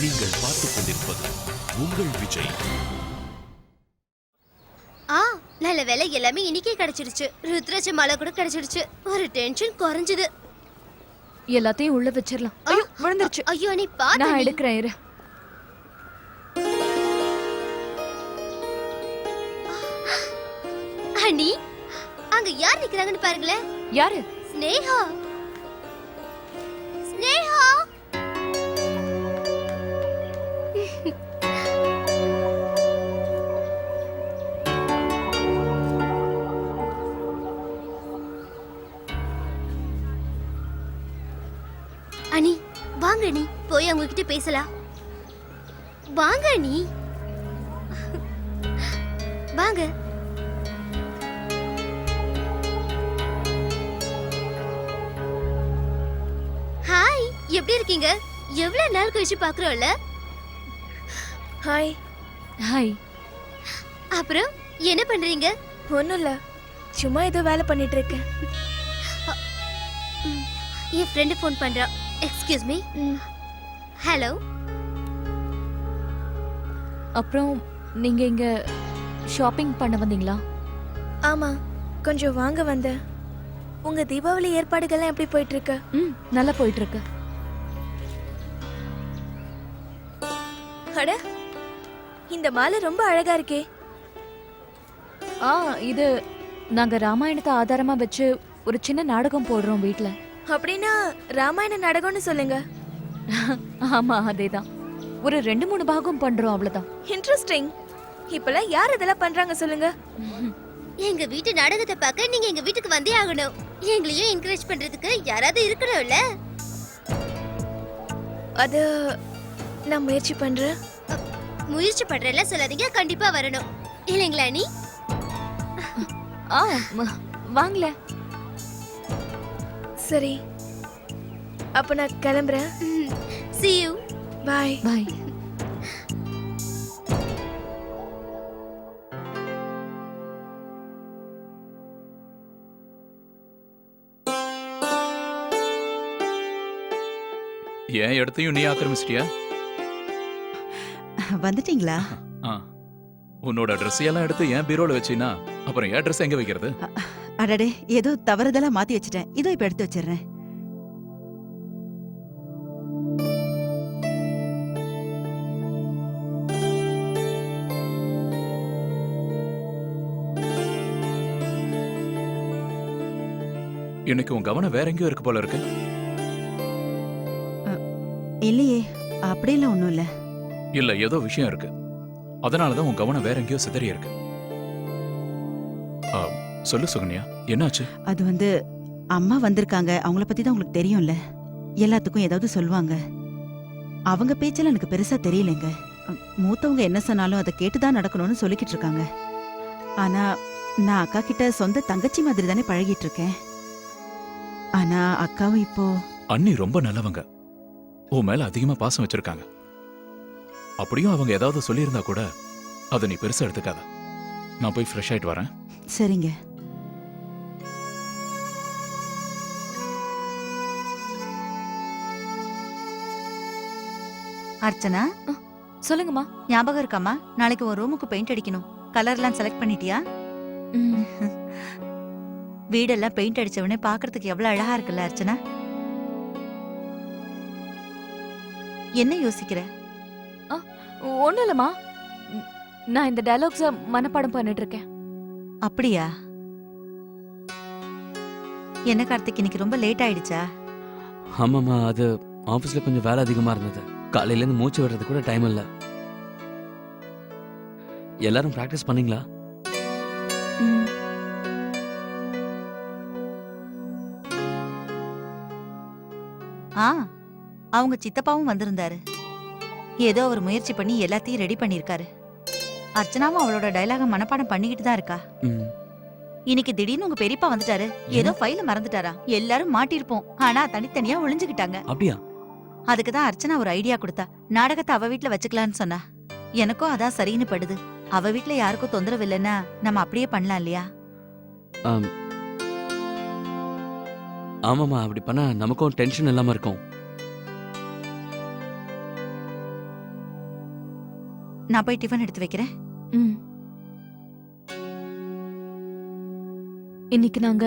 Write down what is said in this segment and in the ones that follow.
நீங்கள் பார்த்துக் கொண்டிருப்பது உங்கள் விஜய். நல்ல வேலை எல்லாமே இன்னைக்கே கிடைச்சிடுச்சு. ருத்ராட்ச மாலை கூட கிடைச்சிடுச்சு. ஒரு டென்ஷன் குறைஞ்சது. எல்லாத்தையும் உள்ள வச்சிரலாம். ஐயோ விழுந்துருச்சு. ஐயோ நீ பாத்து. நான் எடுக்கிறேன் இரு. அண்ணி அங்க யார் நிக்கறாங்கன்னு பாருங்களேன். யாரு? ஸ்னேகா. ஸ்னேகா. அண்ணி வாங்க அண்ணி, போய் அவங்க கிட்ட பேசலாம். வாங்க அண்ணி, வாங்க. ஹாய், எப்படி இருக்கீங்க? எவ்வளவு நாள் கழிச்சு பாக்குறோம்ல. ஹாய். ஹாய். அப்புறம் என்ன பண்றீங்க? ஒன்றும் இல்லை, சும்மா ஏதோ வேலை பண்ணிட்டு இருக்கேன். என் ஃப்ரெண்டு ஃபோன் பண்றா. Excuse me. ஹலோ. அப்புறம் நீங்க இங்க ஷாப்பிங் பண்ண வந்தீங்களா? ஆமா, கொஞ்சம் வாங்க வந்தேன். உங்க தீபாவளி ஏற்பாடுகள்லாம் எப்படி போயிட்டு இருக்கு? நல்லா போயிட்டு இருக்கு. அட, இந்த மாலை ரொம்ப அழகா இருக்கே. இது நாங்க ராமாயணத்தை ஆதாரமா வச்சு ஒரு சின்ன நாடகம் போடுறோம் வீட்ல. அப்படின்னா ராமாயண நாடகம்னு சொல்லுங்க. ஆமா அதேதான். ஒரு 2-3 பாகம் பண்றோம், அவ்வளவுதான். இன்ட்ரெஸ்டிங். இப்பெல்லாம் யார் இதெல்லாம் பண்றாங்க சொல்லுங்க? எங்க வீட்டு நாடகத்தை பார்க்க நீங்க எங்க வீட்டுக்கு வந்தே ஆகணும். எங்களையும் என்கரேஜ் பண்றதுக்கு யாராவது இருக்கணும்ல. அது நான் முயற்சி பண்றேன். முயற்சி பண்றேன்ல சொல்லாதீங்க, கண்டிப்பா வரணும். இல்லைங்களா நீ? வாங்கல. சரி, அப்ப நான் கிளம்புறேன். See you. Bye. Bye. ஏன் இடத்தையும் நீ ஆக்கிரமிச்சிட்டியா? வந்துட்டீங்களா? உன்னோட ட்ரெஸ் எல்லாம் எடுத்து ஏன் பீரோல வச்சினா அப்புறம் ஏன் ட்ரெஸ் எங்க வைக்கிறது? அடடே, ஏதோ தவறுதலா மாத்தி வச்சிட்டேன். இதோ இப்ப எடுத்து வச்சிடுறேன். எனக்கு உன் கவனம் வேற எங்கேயோ இருக்கு போல இருக்கு. இல்லையே, அப்படியெல்லாம் ஒண்ணும் இல்ல. இல்ல, ஏதோ விஷயம் இருக்கு. அதனாலதான் உன் கவனம் வேற எங்கேயோ சிதறி இருக்கு. சொல்லு சுகன்யா, என்னாச்சு? அது அம்மா வந்திருக்காங்க. அவங்கள பத்தி தான் உங்களுக்கு தெரியும்ல. எல்லாத்துக்கும் ஏதாவது சொல்லுவாங்க. அவங்க பேச்செல்லாம் எனக்கு பெருசா தெரியலங்க. மூத்தவங்க என்ன சொன்னாலும் அதை கேட்டுதான் நடக்கணும்னு சொல்லிக்கிட்டு இருக்காங்க. ஆனா நான் அக்கா கிட்ட சொந்த தங்கச்சி மாதிரி தானே பழகிட்டு இருக்கேன். ஆனா அக்காவும் இப்போ அண்ணி ரொம்ப நல்லவங்க. உன் மேல அதிகமா பாசம் வச்சிருக்காங்க. அப்படியும் அவங்க ஏதாவது சொல்லியிருந்தா கூட அதை நீ பெருசா எடுத்துக்காத. நான் போய் ஃப்ரெஷ் ஆயிட்டு வரேன். சரிங்க. அர்ச்சனா, சொல்லுங்கம்மா. ஞாபகம் இருக்காமா? நாளைக்கு ஒரு ரூமுக்கு பெயிண்ட் அடிக்கணும். கலர்லாம் செலக்ட் பண்ணிட்டியா? வீடெல்லாம் பெயிண்ட் அடிச்சவனே பாக்குறதுக்கு எவ்வளவு அழகா இருக்குல்ல அர்ச்சனா? என்ன யோசிக்கிற? ஒண்ணும் இல்லம்மா, நான் இந்த டயலாக்ஸ மனப்பாடம் பண்ணிட்டு இருக்கேன். அப்படியா? என்ன கார்த்திக், இன்னைக்கு ரொம்ப லேட் ஆயிடுச்சா? ஆமாம்மா, அது ஆஃபீஸில் கொஞ்சம் வேலை அதிகமாக இருந்தது. காலையிலேருந்து மூச்சு விடுறது கூட டைம் இல்லை. எல்லாரும் ப்ராக்டிஸ் பண்ணீங்களா? அவங்க சித்தப்பாவும் வந்திருந்தாரு. ஏதோ அவர் முயற்சி பண்ணி எல்லாத்தையும் ரெடி பண்ணிருக்காரு. அர்ச்சனாவும் அவளோட டயலாக மனப்பாடம் பண்ணிக்கிட்டு தான் இருக்கா. இன்னைக்கு திடீர்னு உங்க பெரியப்பா வந்துட்டாரு. ஏதோ ஃபைல மறந்துட்டாரா? எல்லாரும் மாட்டிருப்போம், ஆனா தனித்தனியா ஒளிஞ்சுக்கிட்டாங்க. அப்படியா? அதுக்குதான் அர்ச்சனா ஒரு ஐடியா கொடுத்தா. நாடகத்தை அவ வீட்டுல வச்சுக்கலான்னு சொன்னா. எனக்கும் அதான் சரின்னு படுது. அவ வீட்டுல யாருக்கும் தொந்தரவு இல்லைன்னா நம்ம அப்படியே பண்ணலாம் இல்லையா? ஆமாம்மா, அப்படி பண்ணா நமக்கும் டென்ஷன் இல்லாம இருக்கும். நான் போய் டிஃபன் எடுத்து வைக்கிறேன். ம். இன்னைக்கு நாங்க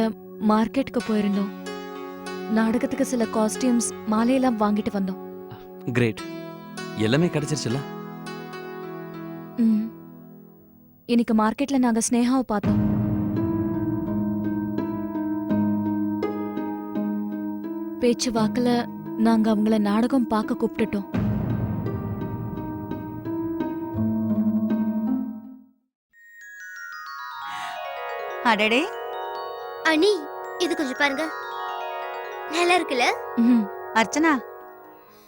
மார்க்கெட்டுக்கு போயிருந்தோம். நாடகத்துக்கு சில காஸ்டியூம்ஸ் மாலையெல்லாம் வாங்கிட்டு வந்தோம். கிரேட். எல்லாமே கிடைச்சிருச்சுல? ம். இன்னைக்கு மார்க்கெட்ல நாங்க ஸ்னேகாவை பார்த்தோம். பேச்சு வாக்குல நாங்க அவங்கள நாடகம் பார்க்க கூப்பிட்டுட்டோம். அடடே, அண்ணி இது கொஞ்சம் பாருங்க, நல்லா இருக்குல்ல? ம். அர்ச்சனா,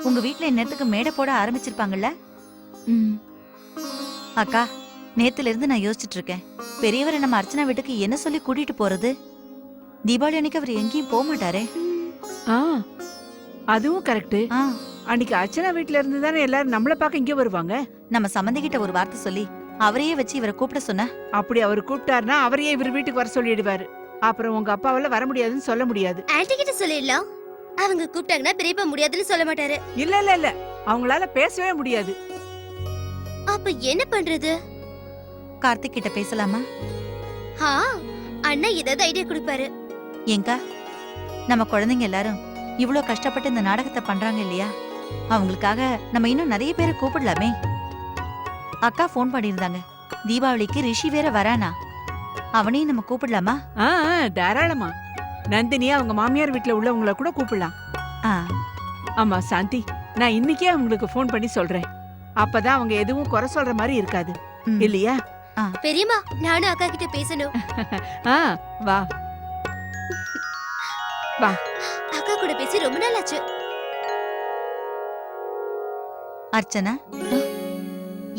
உங்க வீட்ல இந்நேரத்துக்கு மேடை போட ஆரம்பிச்சிருப்பாங்கல்ல? ம். அக்கா, நேத்துல இருந்து நான் யோசிச்சுட்டு இருக்கேன். பெரியவரை நம்ம அர்ச்சனா வீட்டுக்கு என்ன சொல்லி கூட்டிட்டு போறது? தீபாவளி அன்னைக்கு அவர் எங்கேயும் போக மாட்டாரே. ஆ அதுவும் கரெக்ட். ஆ, அன்னைக்கு அர்ச்சனா வீட்ல இருந்து தானே எல்லாரும் நம்மள பார்க்க இங்க வருவாங்க. நம்ம சம்மந்திகிட்ட ஒரு வார்த்தை சொல்லி அவரையே வச்சு இவரை கூப்பிட சொன்ன. அப்படி அவர் கூப்பிட்டாருன்னா அவரையே இவர் வீட்டுக்கு வர சொல்லிடுவாரு. அப்புறம் உங்க அப்பாவால வர முடியாதுன்னு சொல்ல முடியாது. ஆன்ட்டி கிட்ட சொல்லிடலாம். அவங்க கூப்பிட்டாங்கன்னா பெரியப்பா முடியாதுன்னு சொல்ல மாட்டாரு. இல்ல இல்ல இல்ல, அவங்களால பேசவே முடியாது. அப்ப என்ன பண்றது? கார்த்திக் கிட்ட பேசலாமா? ஆ, அண்ணா ஏதாவது ஐடியா கொடுப்பாரு. ஏங்கா, நம்ம குழந்தைங்க எல்லாரும் இவ்ளோ கஷ்டப்பட்டு இந்த நாடகத்தை பண்றாங்க இல்லையா? அவங்களுக்காக நம்ம இன்னும் நிறைய பேரை கூப்பிடலாமே. அக்கா ஃபோன் பண்ணியிருந்தாங்க, தீபாவளிக்கு ரிஷி வேற வரானா, அவனையும் நம்ம கூப்பிடலாமா? ஆ தாராளமா. நந்தினி அவங்க மாமியார் வீட்ல உள்ளவங்கள கூட கூப்பிடலாம். ஆ, ஆமா சாந்தி, நான் இன்னைக்கே அவங்களுக்கு ஃபோன் பண்ணி சொல்றேன். அப்பதான் அவங்க எதுவும் குறை சொல்ற மாதிரி இருக்காது. ம். இல்லையா? பெரியம்மா, நானும் அக்கா கிட்ட பேசணும். ஆ வா. அக்கா கூட பேசி ரொம்ப நாள் ஆச்சு. அர்ச்சனா,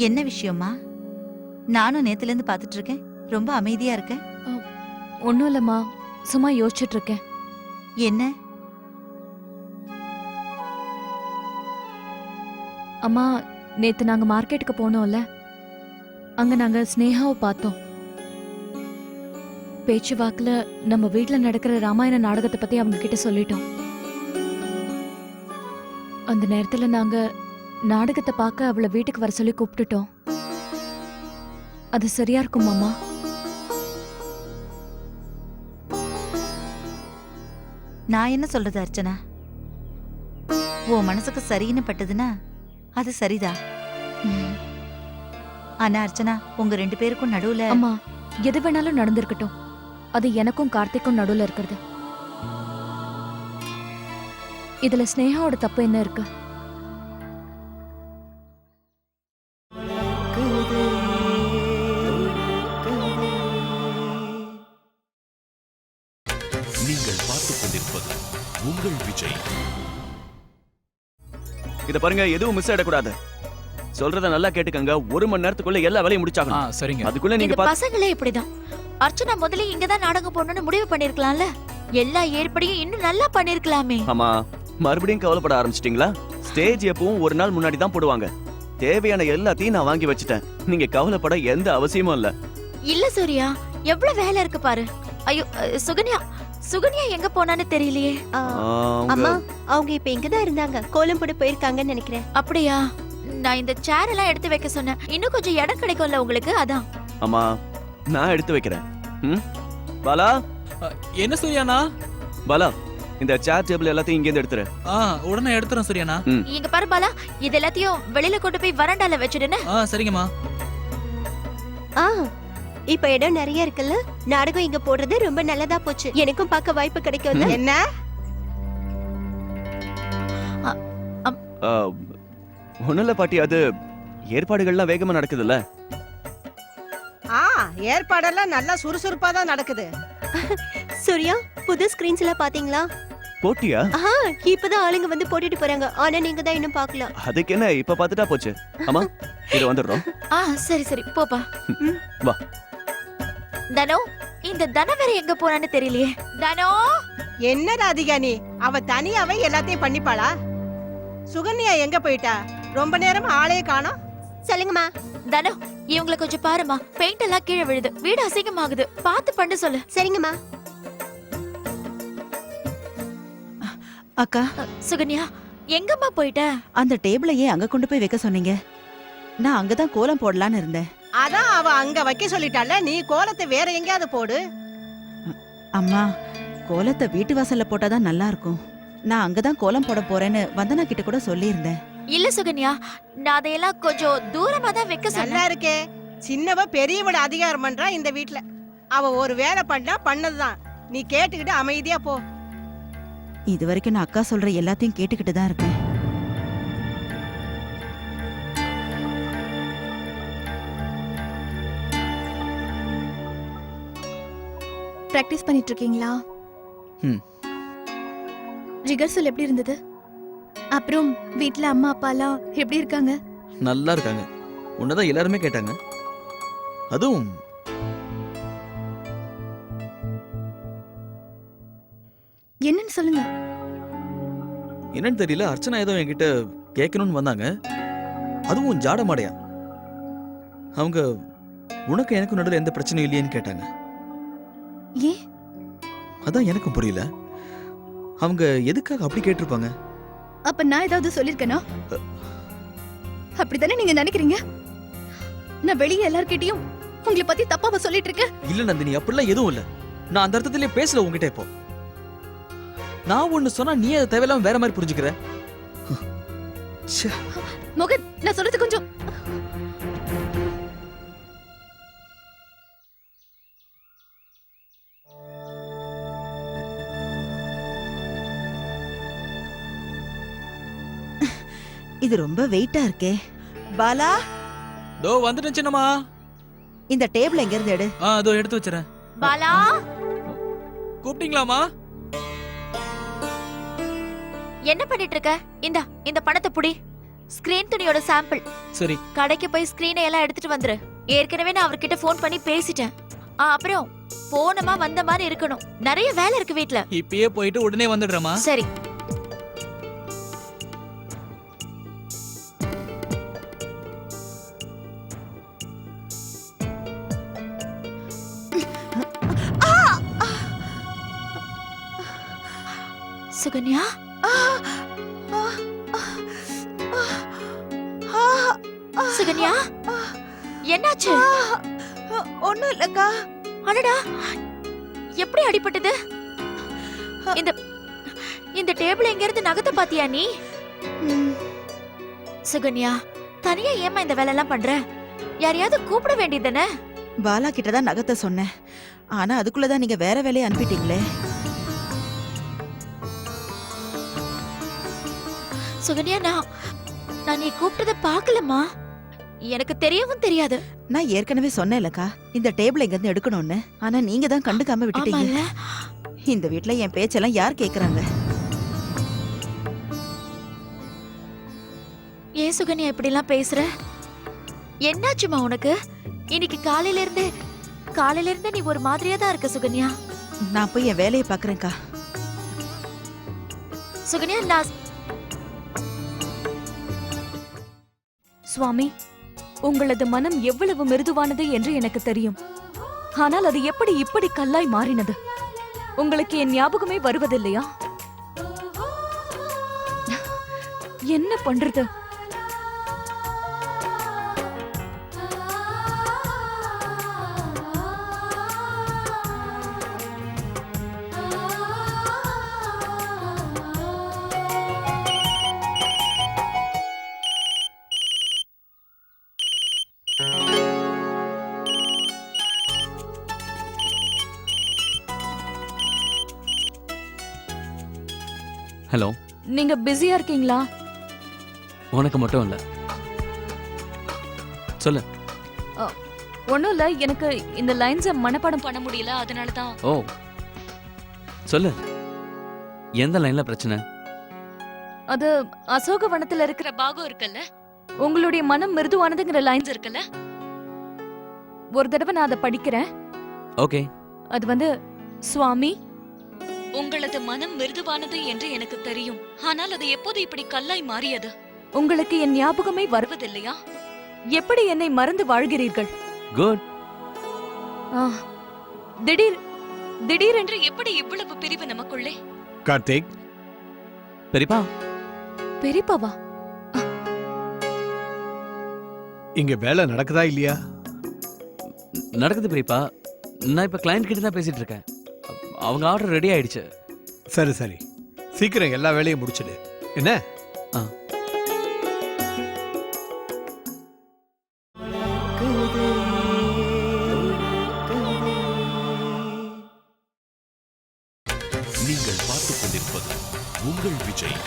என்ன விஷயமா? நானும் நேத்துல இருந்து பாத்துட்டு இருக்கேன், ரொம்ப அமைதியா இருக்க. ஒண்ணும் இல்லம்மா, சும்மா யோசிச்சுட்டு இருக்கேன். என்ன? அம்மா, நேத்து நாங்க மார்க்கெட்டுக்கு போனோம்ல, அங்க நாங்க ஸ்னேகாவை பார்த்தோம். பேச்சு வாக்குல நம்ம வீட்ல நடக்கிற ராமாயண நாடகத்தை பத்தி அவங்க கிட்ட சொல்லிட்டோம். அந்த நேரத்துல நாங்க நாடகத்தை பார்க்க அவளை வீட்டுக்கு வர சொல்லி கூப்பிட்டுட்டோம். அது சரியா இருக்குமாமா? நான் என்ன சொல்றது அர்ச்சனா? உன் மனசுக்கு சரின்னு பட்டதுன்னா அது சரிதான். ம். ஆனா அர்ச்சனா, உங்க 2 பேருக்கும் நடுவுல அம்மா, எது வேணாலும் நடந்திருக்கட்டும், அது எனக்கும் கார்த்திக்கும் நடுவுல இருக்கிறது. இதுல ஸ்னேகாவோட தப்பு என்ன இருக்கு? நீங்கள் பார்த்துக் கொண்டிருப்பது உங்கள் விஜய். இத பாருங்க, எதுவும் மிஸ் ஆயிடக்கூடாது. சொல்றத நல்லா கேட்டுக்கங்க. 1 மணி நேரத்துக்குள்ள எல்லா வேலையும் ஆ முடிச்சாகணும். சரிங்க. அதுக்குள்ள நீங்க இந்த பசங்களே இப்படிதான். அர்ச்சனா முதல்ல இங்கதான் நாடகம் போடணும்னு முடிவு பண்ணிருக்கலாம்ல. எல்லா ஏற்பாடையும் இன்னும் நல்லா பண்ணிருக்கலாமே. ஆமா, மறுபடியும் கவலைப்பட ஆரம்பிச்சிட்டீங்களா? ஸ்டேஜ் எப்பவும் 1 நாள் முன்னாடி தான் போடுவாங்க. தேவையான எல்லாத்தையும் நான் வாங்கி வச்சுட்டேன். நீங்க கவலைப்பட எந்த அவசியமும் இல்ல. இல்ல சூர்யா, எவ்வளவு வேலை இருக்கு பாரு. ஐயோ, சுகன்யா சுகன்யா எங்க போனான்னு தெரியலையே. அம்மா, அவங்க இப்ப இங்கதான் இருந்தாங்க. கோலம் போட போயிருக்காங்கன்னு நினைக்கிறேன். அப்படியா? நான் இந்த சேர் எல்லாம் எடுத்து வைக்க சொன்னேன். இன்னும் கொஞ்சம் இடம் கிடைக்கும்ல உங்களுக்கு, அதான். அம்மா, நான் எடுத்து வைக்கிறேன். பாலா, என்ன சூர்யாண்ணா? பாலா, இந்த சேர் டேபிள் எல்லாத்தையும் இங்க இருந்து எடுத்துரு. உடனே எடுத்துறேன் சூர்யாண்ணா. இங்க பாரு பாலா, இது எல்லாத்தையும் வெளியில கொண்டு போய் வராண்டால வச்சிடுன்னு. சரிங்கம்மா. இப்ப இடம் நிறைய இருக்குல்ல, நாடகம் இங்க போடுறது ரொம்ப நல்லதா போச்சு. எனக்கும் பார்க்க வாய்ப்பு கிடைக்கும்ல. என்ன? ஒண்ணும் இல்ல பாட்டி, அது ஏற்பாடுகள்லாம் வேகமா நடக்குதுல்ல. ஏற்பாடெல்லாம் நல்லா சுறுசுறுப்பா தான் நடக்குது. சூர்யா, புது ஸ்கிரீன்ஸ் எல்லாம் பாத்தீங்களா? போட்டியா? இப்பதான் ஆளுங்க வந்து போட்டுட்டு போறாங்க. ஆனா நீங்க தான் இன்னும் பாக்கல. அதுக்கு என்ன, இப்ப பாத்துட்டா போச்சு. அம்மா, இது வந்துடுறோம். சரி சரி, போப்பா. வா. தனோ, இந்த தன வேற எங்க போனான்னு தெரியலையே. தனோ, என்ன ராதிகா நீ? அவ தனியாவே எல்லாத்தையும் பண்ணிப்பாளா? சுகன்யா எங்க போயிட்டா? ரொம்ப நேரம் ஆளையே காணோம். சொல்லுங்கம்மா. தனோ, இவங்களை கொஞ்சம் பாருமா. பெயிண்ட் எல்லாம் கீழே விழுது, வீடு அசிங்கமாகுது. பார்த்து பண்ண சொல்லு. சரிங்கம்மா. அக்கா, சுகன்யா, எங்கம்மா போயிட்ட? அந்த டேபிளையே அங்க கொண்டு போய் வைக்க சொன்னீங்க. நான் அங்கதான் கோலம் போடலான்னு இருந்தேன். அதான் அவ அங்க வைக்க சொல்லிட்டால, நீ கோலத்தை வேற எங்கேயாவது போடு. அம்மா, கோலத்தை வீட்டு வாசல்ல போட்டாதான் நல்லா இருக்கும். நான் அங்கதான் கோலம் போட போறேன்னு வந்தனா கிட்ட கூட சொல்லியிருந்தேன். இல்ல சுகன்யா, நான் அதையெல்லாம் கொஞ்சம் தூரமா தான் வைக்க நல்லா சொன்னேன். இருக்கே, சின்னவ பெரியவட அதிகாரம் பண்றா இந்த வீட்ல. அவ ஒரு வேலை பண்ணா பண்ணதுதான், நீ கேட்டுக்கிட்டு அமைதியா போ. இது வரைக்கும் நான் அக்கா சொல்ற எல்லாத்தையும் கேட்டுக்கிட்டு தான் இருக்கேன். பிராக்டிஸ் பண்ணிட்டு இருக்கீங்களா? ம். ரிகர்சல் எப்படி இருந்தது? அப்புறம் வீட்ல அம்மா அப்பாலாம் எப்படி இருக்காங்க? நல்லா இருக்காங்க. உன்னதான் எல்லாருமே கேட்டாங்க. அதுவும் என்னன்னு சொல்லுங்க. என்னன்னு தெரியல, அர்ச்சனா ஏதோ என்கிட்ட கேட்கணும்னு வந்தாங்க. அதுவும் ஜாட மாடையா. அவங்க உனக்கு எனக்கு நடுவில் எந்த பிரச்சனையும் இல்லையேன்னு கேட்டாங்க. ஏன்? அதான் எனக்கும் புரியல. அவங்க எதுக்காக அப்படி கேட்டிருப்பாங்க? அப்ப நான் ஏதாவது சொல்லிருக்கேனா? அப்படித்தானே நீங்க நினைக்கிறீங்க? நான் வெளியே எல்லார்கிட்டயும் உங்களை பத்தி தப்பாவ சொல்லிட்டு இருக்கேன். இல்ல நந்தினி, அப்படிலாம் எதுவும் இல்ல. நான் அந்த அர்த்தத்திலே பேசல உங்ககிட்ட. இப்போ நான் ஒண்ணு சொன்னா நீ அதை தேவையில்லாம வேற மாதிரி புரிஞ்சுக்கிற. ச்சே. மோகன், நான் சொல்றது கொஞ்சம். இது ரொம்ப வெயிட்டா இருக்கே. பாலா, தோ வந்துட்டேன் சின்னம்மா. இந்த டேபிள் எங்க இருந்து எடு. அதோ எடுத்து வச்சுறேன். பாலா, கூப்பிட்டீங்களாமா? என்ன பண்ணிட்டு இருக்க? இந்த பணத்தை புடி. ஸ்கிரீன் துணியோட சாம்பிள். சரி. கடைக்கு போய் ஸ்கிரீனை எல்லாம் எடுத்துட்டு வந்துரு. ஏற்கனவே நான் அவர்கிட்ட ஃபோன் பண்ணி பேசிட்டேன். அப்புறம் போனமா வந்த மாதிரி இருக்கணும். நிறைய வேலை இருக்கு வீட்ல. இப்பயே போயிட்டு உடனே வந்துடுறேமா. சரி. சுகன்யா, சுகன்யா, என்னாச்சு? ஒண்ணும் இல்லக்கா. அடடா, எப்படி அடிபட்டது? இந்த இந்த டேபிள் எங்க இருந்து நகத்த பாத்தியா நீ? சுகன்யா, தனியா ஏமா இந்த வேலை எல்லாம் பண்ற? யாரையாவது கூப்பிட வேண்டியதுதானே? பாலா கிட்டதான் நகத்தை சொன்னேன். ஆனா அதுக்குள்ளதான் நீங்க வேற வேலையை அனுப்பிட்டீங்களே. சுகன்யா, நான் நீ கூப்பிட்டத பாக்கலமா. எனக்கு தெரியவும் தெரியாது. நான் ஏற்கனவே சொன்னேன்லக்கா, இந்த டேபிள் எங்க இருந்து எடுக்கணும்னு. ஆனா நீங்க தான் கண்டுக்காம விட்டுட்டீங்க. ஆமால்ல? இந்த வீட்ல என் பேச்செல்லாம் யார் கேக்குறாங்க? ஏன் சுகன்யா இப்படி எல்லாம் பேசுற? என்னாச்சுமா உனக்கு? இன்னைக்கு காலையில இருந்து நீ ஒரு மாதிரியா தான் இருக்க சுகன்யா. நான் போய் என் வேலையை பாக்குறேன்க்கா. சுகன்யா, நான் சுவாமி, உங்களது மனம் எவ்வளவு மிருதுவானது என்று எனக்கு தெரியும். ஆனால் அது எப்படி இப்படி கல்லாய் மாறினது? உங்களுக்கு என் ஞாபகமே வருவதில்லையா? என்ன பண்றது? ஹலோ. நீங்க பிஸியா இருக்கீங்களா? உனக்கு மட்டும் இல்ல, சொல்லு. ஒண்ணும் இல்ல, எனக்கு இந்த லைன்ஸ மனப்பாடம் பண்ண முடியல, அதனால தான். ஓ, சொல்லு. எந்த லைன்ல பிரச்சனை? அது அசோகவனத்துல இருக்கிற பாகம் இருக்குல்ல, உங்களுடைய மனம் மிருதுவானதுங்கிற லைன்ஸ் இருக்குல்ல, ஒரு தடவை நான் அதை படிக்கிறேன். ஓகே. அது சுவாமி, உங்களது மனம் மிருதுவானது என்று எனக்கு தெரியும். ஆனால் அது எப்போது இப்படி கல்லாய் மாறியது? உங்களுக்கு என் ஞாபகமே வருவதில்லையா? எப்படி என்னை மறந்து வாழ்கிறீர்கள்? குட். திடீரென்று எப்படி இவ்வளவு பிரிவு நமக்குள்ளே? கார்த்திக், பெரியப்பா. பெரியப்பாவா? இங்க வேலை நடக்குதா இல்லையா? நடக்குது பெரியப்பா. நான் இப்ப கிளையண்ட் கிட்ட தான் பேசிட்டு இருக்கேன். அவங்க ஆர்டர் ரெடி ஆயிடுச்சு. சரி சரி, சீக்கிரம் எல்லா வேலையும் முடிச்சிடு என்ன? நீங்கள் பார்த்துக் கொண்டிருப்பது உங்கள் விஜய்.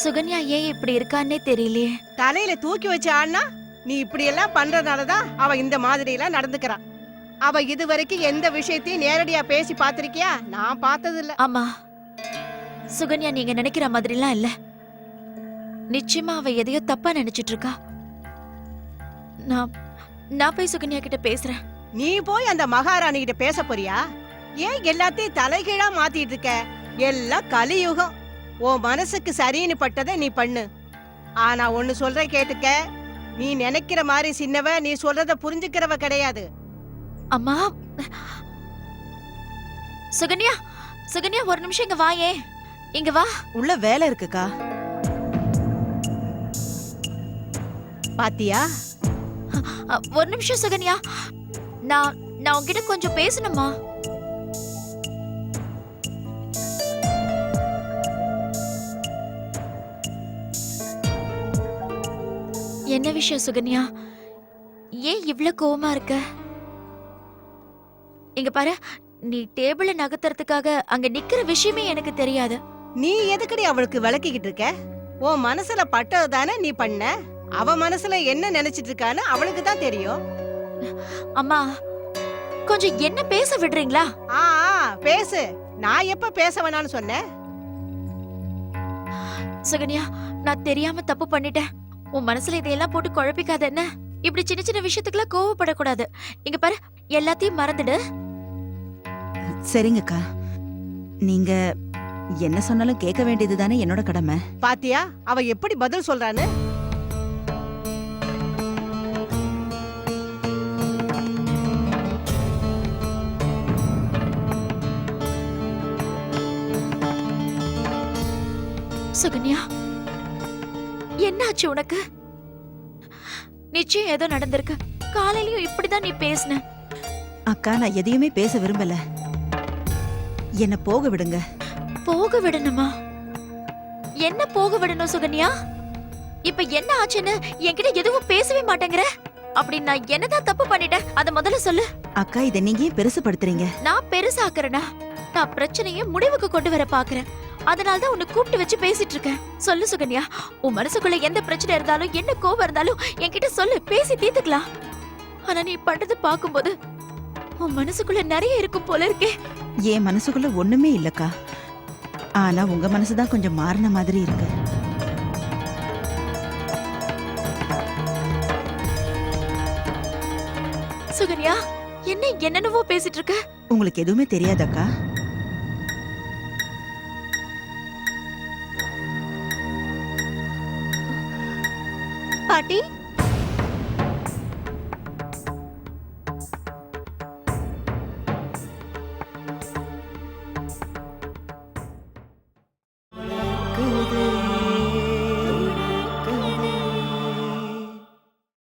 சுகன்யா ஏன் இப்படி இருக்கான்னே தெரியலையே. தலையில தூக்கி வச்சு ஆடினா நீ இப்படி எல்லாம் பண்றதுனாலதான் அவ இந்த மாதிரி எல்லாம் நடந்துக்கிறான். அவ இதுவரைக்கும் எந்த விஷயத்தையும் நேரடியா பேசி பாத்திருக்கியா? நான் பார்த்தது இல்ல. ஆமா, சுகன்யா நீங்க நினைக்கிற மாதிரிலாம் இல்ல. நிச்சயமா அவ எதையோ தப்பா நினைச்சிட்டு இருக்கா. நான் போய் சுகன்யா கிட்ட பேசுறேன். நீ போய் அந்த மகாராணி கிட்ட பேச போறியா? ஏன் எல்லாத்தையும் தலைகீழா மாத்திட்டு இருக்க? எல்லாம் கலியுகம். உன் மனசுக்கு சரின்னு பட்டதை நீ பண்ணு. ஆனா ஒண்ணு சொல்ற கேட்டுக்க, நீ நினைக்கிற மாதிரி சின்னவ, நீ சொல்றத புரிஞ்சுக்கிறவ கிடையாது. அம்மா, சுகன்யா சுகன்யா ஒரு நிமிஷம் இங்க வாயே. இங்க வா. உள்ள வேலை இருக்குக்கா. பாத்தியா? ஒரு நிமிஷம் சுகன்யா, நான் உன்கிட்ட கொஞ்சம் பேசணுமா? என்ன விஷயம் சுகன்யா? ஏன் இவ்ளோ கோவமா இருக்க? இங்க பாரு, நீ டேபிள நகர்த்துறதுக்காக அங்க நிக்கிற விஷயமே எனக்கு தெரியாது. நீ எதுக்கடி அவளுக்கு விளக்கிக்கிட்டு இருக்க? உன் மனசுல பட்டது தானே நீ பண்ண. அவ மனசுல என்ன நினைச்சிட்டு இருக்கான்னு அவளுக்கு தான் தெரியும். அம்மா, கொஞ்சம் என்ன பேச விடுறீங்களா? ஆ பேசு. நான் எப்ப பேச வேணாம்னு சொன்னேன்? சுகன்யா, நான் தெரியாம தப்பு பண்ணிட்டேன். உன் மனசுல இதையெல்லாம் போட்டு குழப்பிக்காத என்ன? இப்படி சின்ன சின்ன விஷயத்துக்குலாம் கோவப்படக்கூடாது. இங்க பாரு, எல்லாத்தையும் மறந்துடு. சரிங்கக்கா, நீங்க என்ன சொன்னாலும் கேட்க வேண்டியது தானே என்னோட கடமை. பாத்தியா அவ எப்படி பதில் சொல்றான்னு? சுகன்யா, என்னாச்சு உனக்கு? நிச்சயம் ஏதோ நடந்திருக்கு. காலையிலயும் இப்படிதான் நீ பேசின. அக்கா, நான் எதையுமே பேச விரும்பல. என்ன போக விடுங்க. போக விடணுமா? என்ன போக விடணும் சுகன்யா? இப்ப என்ன ஆச்சுன்னு என்கிட்ட எதுவும் பேசவே மாட்டேங்கிற. அப்படி நான் என்னதான் தப்பு பண்ணிட்டேன், அத முதல்ல சொல்லு. அக்கா, இதை நீங்க ஏன் பெருசுபடுத்துறீங்க? நான் பெருசாக்குறேனா? நான் பிரச்சனையை முடிவுக்கு கொண்டு வர பாக்குறேன். அதனாலதான் உன்னை கூப்பிட்டு வச்சு பேசிட்டு இருக்கேன். சொல்லு சுகன்யா, உன் மனசுக்குள்ள எந்த பிரச்சனை இருந்தாலும் என்ன கோவம் இருந்தாலும் என்கிட்ட சொல்லு, பேசி தீர்த்துக்கலாம். ஆனா நீ பண்றது பாக்கும்போது உன் மனசுக்குள்ள நிறைய இருக்கும் போல இருக்கே. என் மனசுக்குள்ள ஒண்ணுமே இல்லக்கா. ஆனா உங்க மனசுதான் கொஞ்சம் மாறின மாதிரி இருக்கு. சுகன்யா, என்ன என்னென்னவோ பேசிட்டு இருக்க? உங்களுக்கு எதுவுமே தெரியாதக்கா? பாட்டி,